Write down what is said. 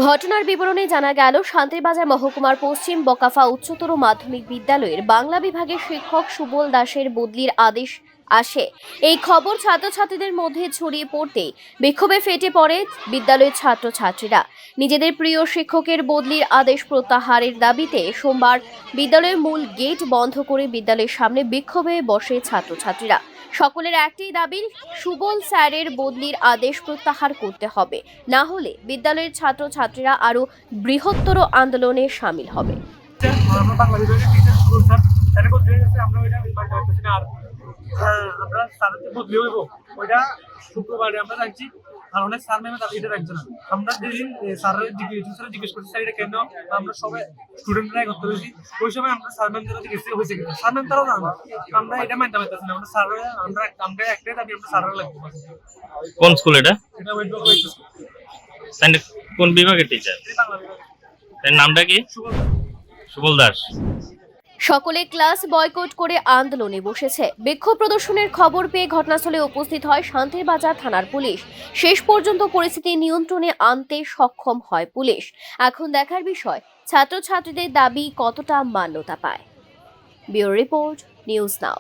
ঘটনার বিবরণে জানা গেল, শান্তিবাজার মহকুমার পশ্চিম বকাফা উচ্চতর মাধ্যমিক বিদ্যালয়ের বাংলা বিভাগের শিক্ষক সুবল দাসের বদলির আদেশ আসে। এই খবর ছাত্রছাত্রীদের মধ্যে ছড়িয়ে পড়তেই বিক্ষোভে ফেটে পড়ে বিদ্যালয়ের ছাত্রছাত্রীরা। নিজেদের প্রিয় শিক্ষকের বদলির আদেশ প্রত্যাহারের দাবিতে সোমবার বিদ্যালয়ের মূল গেট বন্ধ করে বিদ্যালয়ের সামনে বিক্ষোভে বসে ছাত্রছাত্রীরা। সকলের একটাই দাবি, সুবল স্যারের বদলির আদেশ প্রত্যাহার করতে হবে, না হলে বিদ্যালয়ের ছাত্রছাত্রীরা আরো বৃহত্তর আন্দোলনে সামিল হবে। শুক্রবারে আমরা রাখছি, আর অনেক স্যার ম্যাম এটা রাখছে না। আমরা যেদিন স্যারের জিজ্ঞেস করছি স্যার এটা কেন, আমরা সবাই স্টুডেন্টরা করতে পেরেছি। ওই সময় আমরা স্যার ম্যাম যারা জিজ্ঞেস হয়েছে কিনা, স্যার ম্যাম তারাও জানা, আমরা এটা মানতে পারতেছি না। আমরা স্যার আমরা একটাই দাবি, আমরা স্যারের লাগবে। কোন স্কুল এটা? এটা কোন বিভাগের টিচার? বাংলা বিভাগ। এর নামটা কি? সুবল দাস। সকলে ক্লাস বয়কট করে আন্দোলনে বসেছে। বিক্ষোভ প্রদর্শনের খবর পেয়ে ঘটনাস্থলে উপস্থিত হয় শান্তিরবাজার থানার পুলিশ। শেষ পর্যন্ত পরিস্থিতি নিয়ন্ত্রণে আনতে সক্ষম হয় পুলিশ। এখন দেখার বিষয়, ছাত্রছাত্রীদের দাবি কতটা মান্যতা পায়। Bureau report, news now.